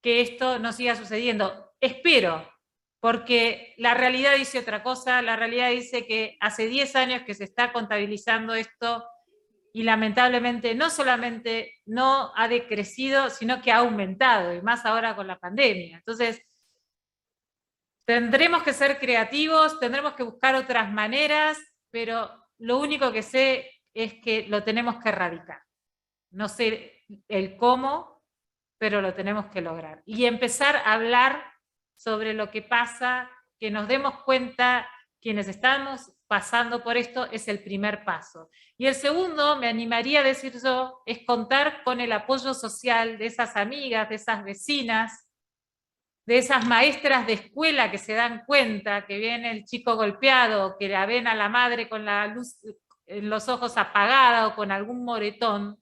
que esto no siga sucediendo. Espero, porque la realidad dice otra cosa, la realidad dice que hace 10 años que se está contabilizando esto y lamentablemente no solamente no ha decrecido, sino que ha aumentado, y más ahora con la pandemia. Entonces, tendremos que ser creativos, tendremos que buscar otras maneras, pero lo único que sé es que lo tenemos que erradicar. No sé el cómo, pero lo tenemos que lograr. Y empezar a hablar sobre lo que pasa, que nos demos cuenta, quienes estamos pasando por esto, es el primer paso. Y el segundo, me animaría a decir yo, es contar con el apoyo social de esas amigas, de esas vecinas, de esas maestras de escuela que se dan cuenta que viene el chico golpeado, que la ven a la madre con la luz en los ojos apagada o con algún moretón,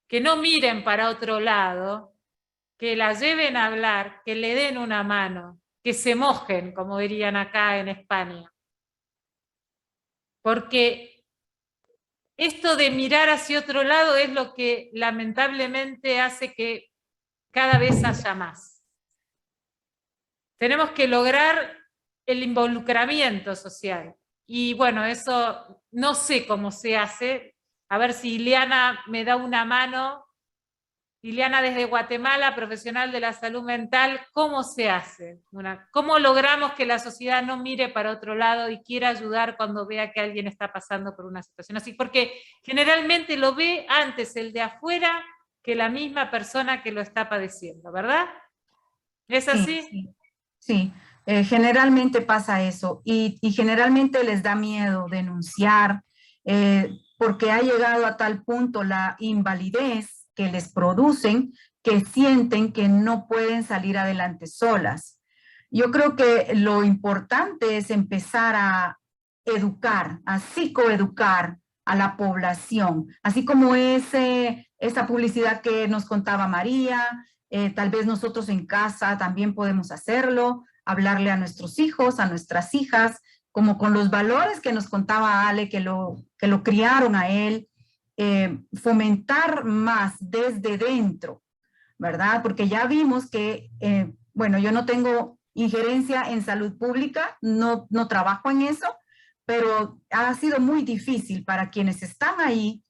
que no miren para otro lado, que la lleven a hablar, que le den una mano, que se mojen, como dirían acá en España. Porque esto de mirar hacia otro lado es lo que lamentablemente hace que cada vez haya más. Tenemos que lograr el involucramiento social. Y bueno, eso no sé cómo se hace. A ver si Ileana me da una mano. Ileana desde Guatemala, profesional de la salud mental, ¿cómo se hace? ¿Cómo logramos que la sociedad no mire para otro lado y quiera ayudar cuando vea que alguien está pasando por una situación así? Porque generalmente lo ve antes el de afuera que la misma persona que lo está padeciendo, ¿verdad? ¿Es así? Sí, sí. Generalmente pasa eso y generalmente les da miedo denunciar porque ha llegado a tal punto la invalidez que les producen que sienten que no pueden salir adelante solas. Yo creo que lo importante es empezar a educar, a psicoeducar a la población, así como esa publicidad que nos contaba María. Tal vez nosotros en casa también podemos hacerlo, hablarle a nuestros hijos, a nuestras hijas, como con los valores que nos contaba Ale, que lo criaron a él, fomentar más desde dentro, ¿verdad? Porque ya vimos que, bueno, yo no tengo injerencia en salud pública, no trabajo en eso, pero ha sido muy difícil para quienes están ahí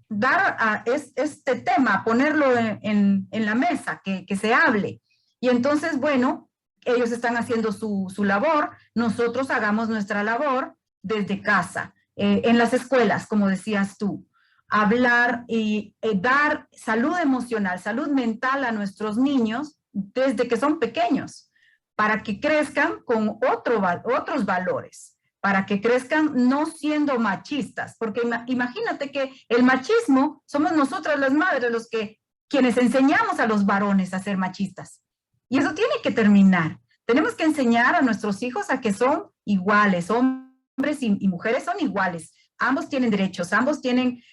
dar a este tema, ponerlo en la mesa, que se hable. Y entonces, bueno, ellos están haciendo su labor, nosotros hagamos nuestra labor desde casa, en las escuelas, como decías tú, hablar y dar salud emocional, salud mental a nuestros niños desde que son pequeños, para que crezcan con otros valores, para que crezcan no siendo machistas, porque imagínate que el machismo somos nosotras las madres quienes enseñamos a los varones a ser machistas. Y eso tiene que terminar. Tenemos que enseñar a nuestros hijos a que son iguales, hombres y mujeres son iguales. Ambos tienen derechos, ambos tienen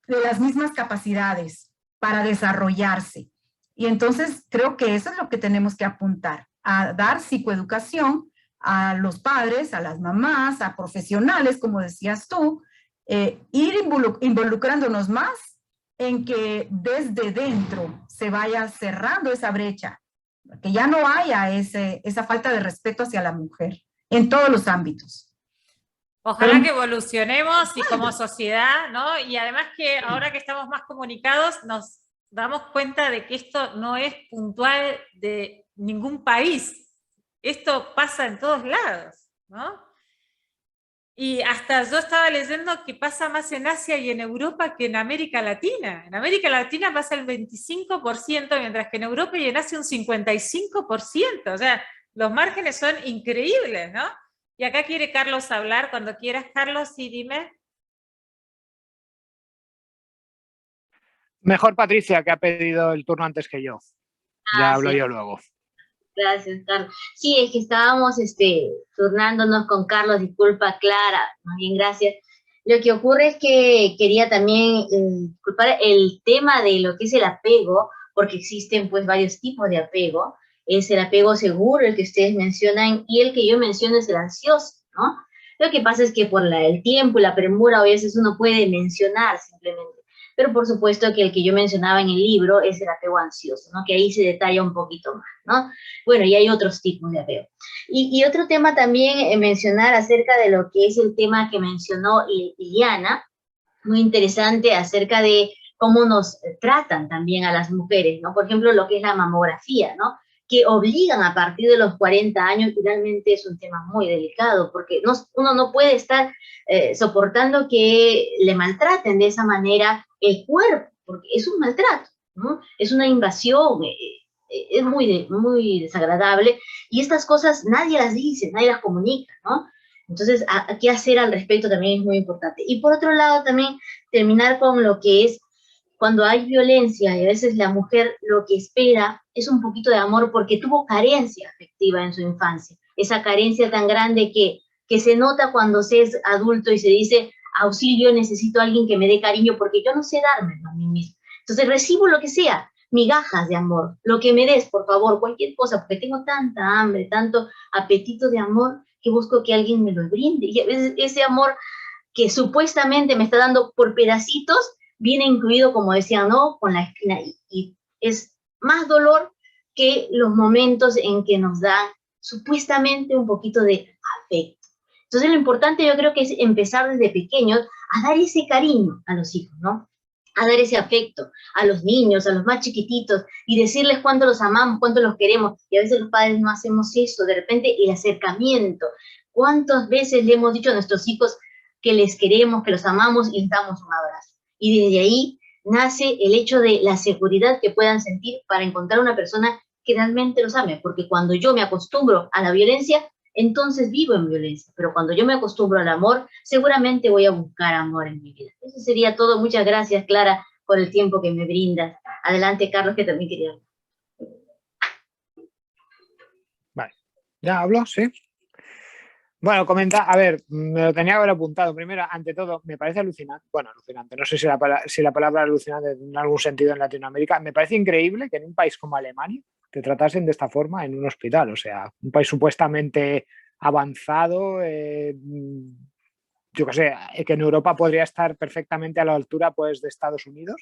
las mismas capacidades para desarrollarse. Y entonces creo que eso es lo que tenemos que apuntar, a dar psicoeducación a los padres, a las mamás, a profesionales, como decías tú, ir involucrándonos más en que desde dentro se vaya cerrando esa brecha, que ya no haya esa falta de respeto hacia la mujer en todos los ámbitos. Ojalá que evolucionemos y como sociedad, ¿no? Y además que ahora que estamos más comunicados nos damos cuenta de que esto no es puntual de ningún país. Esto pasa en todos lados, ¿no? Y hasta yo estaba leyendo que pasa más en Asia y en Europa que en América Latina. En América Latina pasa el 25%, mientras que en Europa y en Asia un 55%. O sea, los márgenes son increíbles, ¿no? Y acá quiere Carlos hablar. Cuando quieras, Carlos, sí, dime. Mejor Patricia, que ha pedido el turno antes que yo. Ya hablo yo luego. Gracias, Carlos. Sí, es que estábamos turnándonos con Carlos, disculpa, Clara, más bien gracias. Lo que ocurre es que quería también disculpar el tema de lo que es el apego, porque existen pues varios tipos de apego. Es el apego seguro, el que ustedes mencionan, y el que yo menciono es el ansioso, ¿no? Lo que pasa es que por el tiempo y la premura a veces uno puede mencionar simplemente, pero por supuesto que el que yo mencionaba en el libro es el apego ansioso, ¿no? Que ahí se detalla un poquito más, ¿no? Bueno, y hay otros tipos de apego. Y otro tema también mencionar acerca de lo que es el tema que mencionó Iliana, muy interesante acerca de cómo nos tratan también a las mujeres, ¿no? Por ejemplo, lo que es la mamografía, ¿no? Que obligan a partir de los 40 años, y realmente es un tema muy delicado, porque uno no puede estar soportando que le maltraten de esa manera el cuerpo, porque es un maltrato, ¿no? Es una invasión, es muy desagradable, y estas cosas nadie las dice, nadie las comunica, ¿no? Entonces, qué hacer al respecto también es muy importante. Y por otro lado, también terminar con lo que es cuando hay violencia, y a veces la mujer lo que espera es un poquito de amor porque tuvo carencia afectiva en su infancia, esa carencia tan grande que se nota cuando se es adulto y se dice, auxilio, necesito a alguien que me dé cariño, porque yo no sé dármelo a mí mismo. Entonces recibo lo que sea, migajas de amor, lo que me des, por favor, cualquier cosa, porque tengo tanta hambre, tanto apetito de amor, que busco que alguien me lo brinde. Y a veces ese amor que supuestamente me está dando por pedacitos, viene incluido, como decía, ¿no?, con la espina, y es más dolor que los momentos en que nos dan supuestamente un poquito de afecto. Entonces lo importante yo creo que es empezar desde pequeños a dar ese cariño a los hijos, ¿no? A dar ese afecto a los niños, a los más chiquititos, y decirles cuánto los amamos, cuánto los queremos, y a veces los padres no hacemos eso. De repente el acercamiento, ¿cuántas veces le hemos dicho a nuestros hijos que les queremos, que los amamos y les damos un abrazo? Y desde ahí nace el hecho de la seguridad que puedan sentir para encontrar una persona que realmente los ame, porque cuando yo me acostumbro a la violencia, entonces vivo en violencia, pero cuando yo me acostumbro al amor, seguramente voy a buscar amor en mi vida. Eso sería todo. Muchas gracias, Clara, por el tiempo que me brindas. Adelante, Carlos, que también quería hablar. Vale, ¿ya hablo? Sí. Bueno, comenta, a ver, me lo tenía que haber apuntado. Primero, ante todo, me parece alucinante, bueno, alucinante, no sé si la palabra alucinante en algún sentido en Latinoamérica, me parece increíble que en un país como Alemania te tratasen de esta forma en un hospital, o sea, un país supuestamente avanzado, yo qué sé, que en Europa podría estar perfectamente a la altura, pues, de Estados Unidos,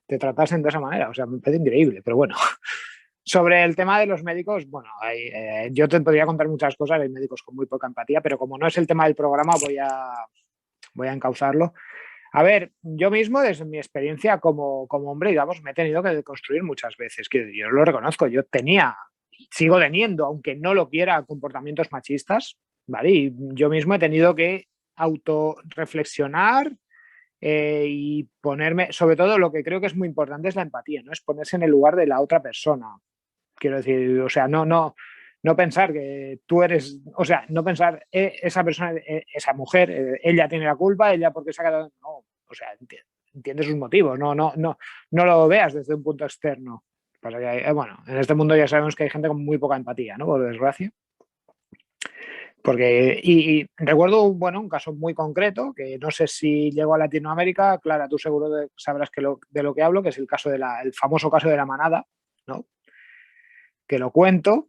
te tratasen de esa manera, o sea, me parece increíble, pero bueno. Sobre el tema de los médicos, bueno, yo te podría contar muchas cosas, hay médicos con muy poca empatía, pero como no es el tema del programa, voy a encauzarlo. A ver, yo mismo, desde mi experiencia como hombre, digamos, me he tenido que deconstruir muchas veces, que yo lo reconozco, yo tenía, sigo teniendo, aunque no lo quiera, comportamientos machistas, ¿vale? Y yo mismo he tenido que autorreflexionar y ponerme, sobre todo lo que creo que es muy importante es la empatía, ¿no? Es ponerse en el lugar de la otra persona. Quiero decir, o sea, no pensar que tú eres, o sea, no pensar esa persona, esa mujer, ella tiene la culpa, ella porque se ha quedado, no, o sea, entiende sus motivos, no lo veas desde un punto externo. Pasa que, bueno, en este mundo ya sabemos que hay gente con muy poca empatía, ¿no? Por desgracia. Porque, y recuerdo, bueno, un caso muy concreto, que no sé si llegó a Latinoamérica, Clara, tú seguro sabrás de lo que hablo, que es el caso el famoso caso de la manada, ¿no? Que lo cuento.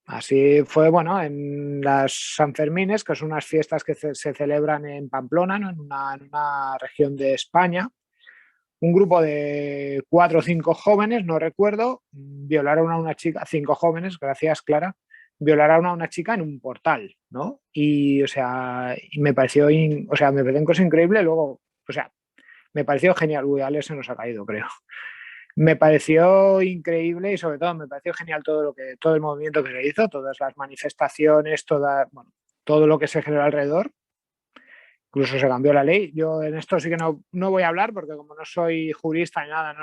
Así fue, bueno, en las Sanfermines, que son unas fiestas que se celebran en Pamplona, ¿no? en una región de España. Un grupo de 4 o 5 jóvenes, no recuerdo, violaron a una chica, 5 jóvenes, gracias Clara, violaron a una chica en un portal, ¿no? Y, o sea, me pareció, o sea, me pareció una cosa increíble, luego, o sea, me pareció genial. Uy, Ale se nos ha caído, creo. Me pareció increíble y sobre todo me pareció genial todo el movimiento que se hizo, todas las manifestaciones, bueno, todo lo que se generó alrededor. Incluso se cambió la ley. Yo en esto sí que no voy a hablar porque como no soy jurista ni nada,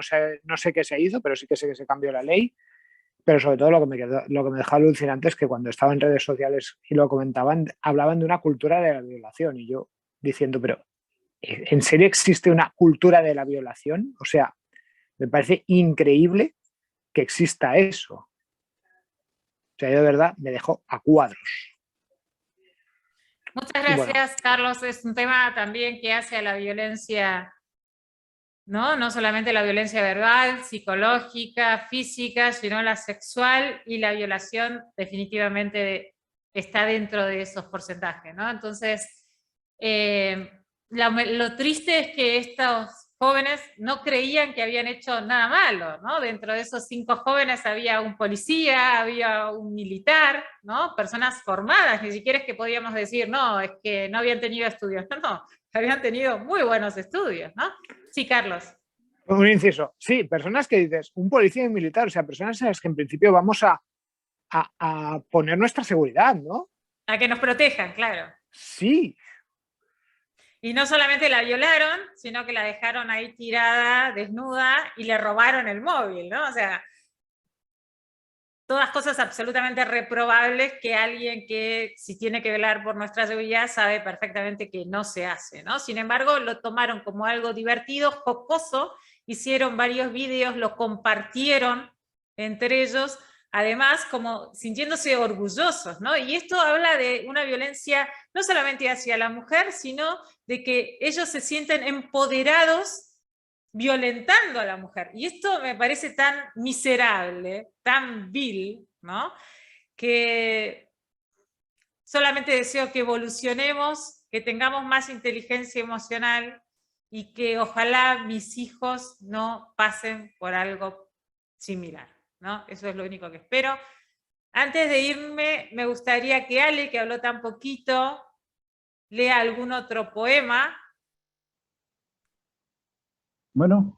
no sé qué se hizo, pero sí que sé que se cambió la ley. Pero sobre todo lo que me dejó alucinante es que cuando estaba en redes sociales y lo comentaban, hablaban de una cultura de la violación y yo diciendo, pero ¿en serio existe una cultura de la violación? O sea, me parece increíble que exista eso. O sea, yo de verdad me dejó a cuadros. Muchas gracias, bueno, Carlos. Es un tema también que hace a la violencia, ¿no? No solamente la violencia verbal, psicológica, física, sino la sexual, y la violación definitivamente está dentro de esos porcentajes, ¿no? Entonces, lo triste es que estos jóvenes no creían que habían hecho nada malo, ¿no? Dentro de esos 5 jóvenes había un policía, había un militar, ¿no? Personas formadas, ni siquiera es que podíamos decir, no, es que no habían tenido estudios, no, habían tenido muy buenos estudios, ¿no? Sí, Carlos. Un inciso, sí, personas que dices, un policía y un militar, o sea, personas en las que en principio vamos a poner nuestra seguridad, ¿no? A que nos protejan, claro. Sí. Y no solamente la violaron, sino que la dejaron ahí tirada, desnuda, y le robaron el móvil, ¿no? O sea, todas cosas absolutamente reprobables que alguien que si tiene que velar por nuestra seguridad sabe perfectamente que no se hace, ¿no? Sin embargo, lo tomaron como algo divertido, jocoso, hicieron varios vídeos, lo compartieron entre ellos, además como sintiéndose orgullosos, ¿no? Y esto habla de una violencia no solamente hacia la mujer, sino de que ellos se sienten empoderados violentando a la mujer. Y esto me parece tan miserable, tan vil, ¿no? Que solamente deseo que evolucionemos, que tengamos más inteligencia emocional y que ojalá mis hijos no pasen por algo similar, ¿no? Eso es lo único que espero. Antes de irme, me gustaría que Ale, que habló tan poquito, lea algún otro poema. Bueno,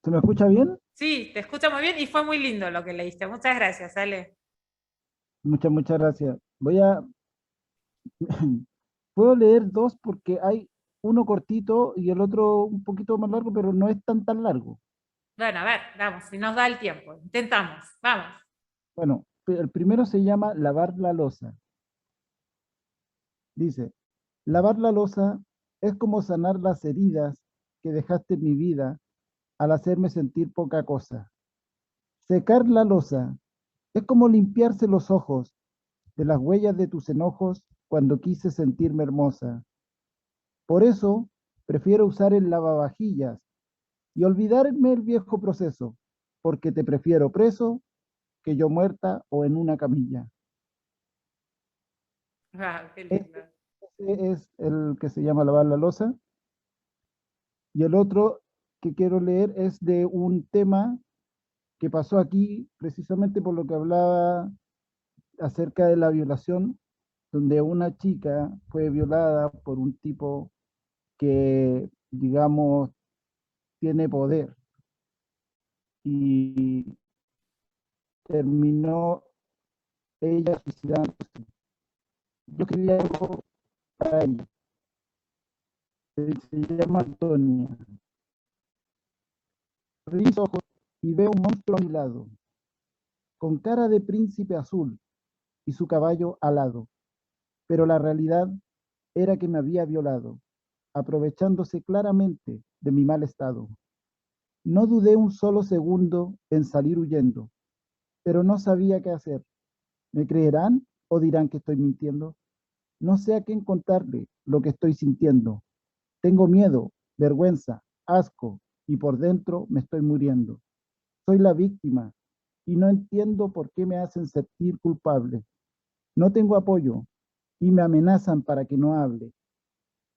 ¿se me escucha bien? Sí, te escucha muy bien y fue muy lindo lo que leíste. Muchas gracias, Ale. Muchas gracias. Puedo leer dos porque hay uno cortito y el otro un poquito más largo, pero no es tan largo. Bueno, a ver, vamos, si nos da el tiempo. Intentamos, vamos. Bueno, el primero se llama Lavar la loza. Dice, lavar la loza es como sanar las heridas que dejaste en mi vida al hacerme sentir poca cosa. Secar la loza es como limpiarse los ojos de las huellas de tus enojos cuando quise sentirme hermosa. Por eso prefiero usar el lavavajillas y olvidarme el viejo proceso, porque te prefiero preso que yo muerta o en una camilla. Wow, qué lindo. Este es el que se llama Lavar la loza. Y el otro que quiero leer es de un tema que pasó aquí, precisamente por lo que hablaba acerca de la violación, donde una chica fue violada por un tipo que, digamos, tiene poder y terminó ella suicidándose. Yo quería algo para ella. Se llama Antonia. Abrí mis ojos y veo un monstruo a mi lado, con cara de príncipe azul y su caballo alado. Pero la realidad era que me había violado, aprovechándose claramente de mi mal estado. No dudé un solo segundo en salir huyendo, pero no sabía qué hacer. ¿Me creerán o dirán que estoy mintiendo? No sé a quién contarle lo que estoy sintiendo. Tengo miedo, vergüenza, asco y por dentro me estoy muriendo. Soy la víctima y no entiendo por qué me hacen sentir culpable. No tengo apoyo y me amenazan para que no hable.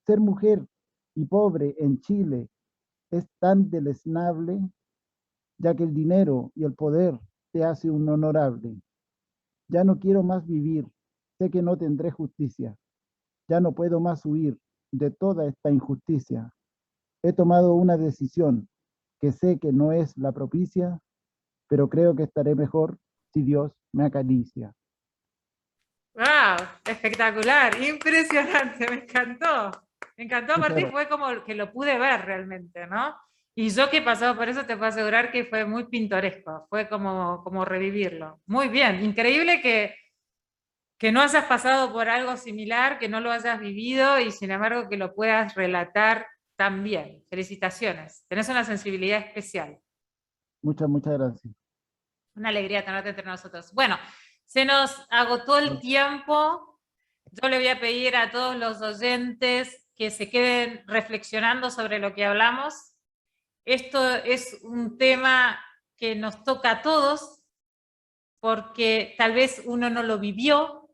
Ser mujer y pobre en Chile es tan deleznable, ya que el dinero y el poder te hace un honorable. Ya no quiero más vivir, sé que no tendré justicia. Ya no puedo más huir de toda esta injusticia. He tomado una decisión que sé que no es la propicia, pero creo que estaré mejor si Dios me acaricia. ¡Wow! Espectacular, impresionante, me encantó. Me encantó, Muchas aparte gracias. fue como que lo pude ver realmente, ¿no? Y yo que he pasado por eso te puedo asegurar que fue muy pintoresco, fue como revivirlo. Muy bien, increíble que no hayas pasado por algo similar, que no lo hayas vivido y sin embargo que lo puedas relatar tan bien. Felicitaciones, tenés una sensibilidad especial. Muchas gracias. Una alegría tenerte entre nosotros. Bueno, se nos agotó el tiempo. Yo le voy a pedir a todos los oyentes que se queden reflexionando sobre lo que hablamos. Esto es un tema que nos toca a todos, porque tal vez uno no lo vivió,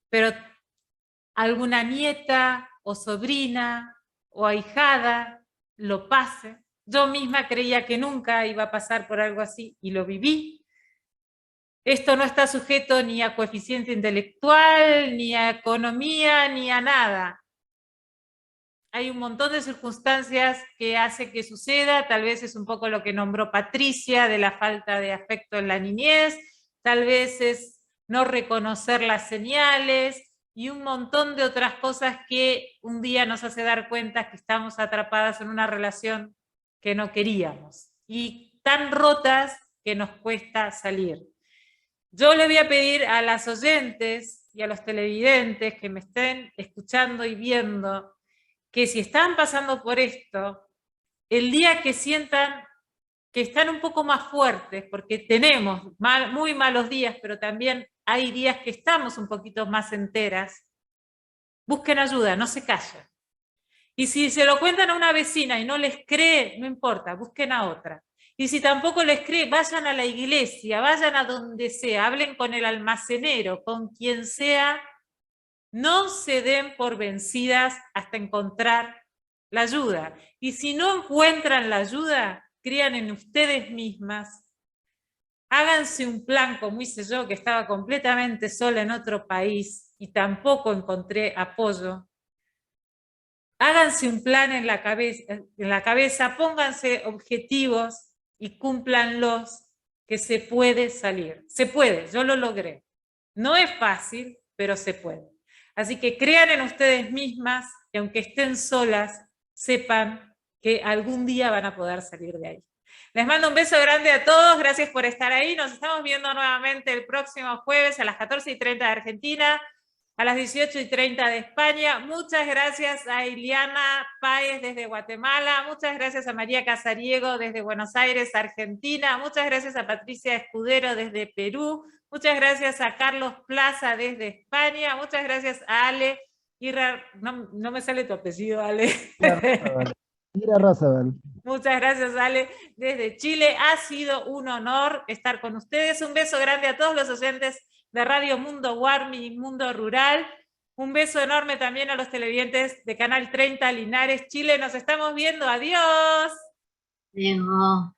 pero alguna nieta o sobrina o ahijada lo pase. Yo misma creía que nunca iba a pasar por algo así y lo viví. Esto no está sujeto ni a coeficiente intelectual, ni a economía, ni a nada. Hay un montón de circunstancias que hace que suceda, tal vez es un poco lo que nombró Patricia, de la falta de afecto en la niñez, tal vez es no reconocer las señales, y un montón de otras cosas que un día nos hace dar cuenta que estamos atrapadas en una relación que no queríamos, y tan rotas que nos cuesta salir. Yo le voy a pedir a las oyentes y a los televidentes que me estén escuchando y viendo, que si están pasando por esto, el día que sientan que están un poco más fuertes, porque tenemos muy malos días, pero también hay días que estamos un poquito más enteras, busquen ayuda, no se callen. Y si se lo cuentan a una vecina y no les cree, no importa, busquen a otra. Y si tampoco les cree, vayan a la iglesia, vayan a donde sea, hablen con el almacenero, con quien sea, no se den por vencidas hasta encontrar la ayuda. Y si no encuentran la ayuda, crean en ustedes mismas, háganse un plan, como hice yo, que estaba completamente sola en otro país y tampoco encontré apoyo. Háganse un plan en la cabeza, pónganse objetivos y cúmplanlos, que se puede salir. Se puede, yo lo logré. No es fácil, pero se puede. Así que crean en ustedes mismas y aunque estén solas, sepan que algún día van a poder salir de ahí. Les mando un beso grande a todos, gracias por estar ahí. Nos estamos viendo nuevamente el próximo jueves a las 14:30 de Argentina, a las 18:30 de España. Muchas gracias a Iliana Páez desde Guatemala, muchas gracias a María Casariego desde Buenos Aires, Argentina, muchas gracias a Patricia Escudero desde Perú, muchas gracias a Carlos Plaza desde España, muchas gracias a Ale. No me sale tu apellido, Ale. Ira Razabal. Muchas gracias, Ale, desde Chile. Ha sido un honor estar con ustedes. Un beso grande a todos los oyentes de Radio Mundo Warmi y Mundo Rural. Un beso enorme también a los televidentes de Canal 30 Linares, Chile. Nos estamos viendo. Adiós. Adiós.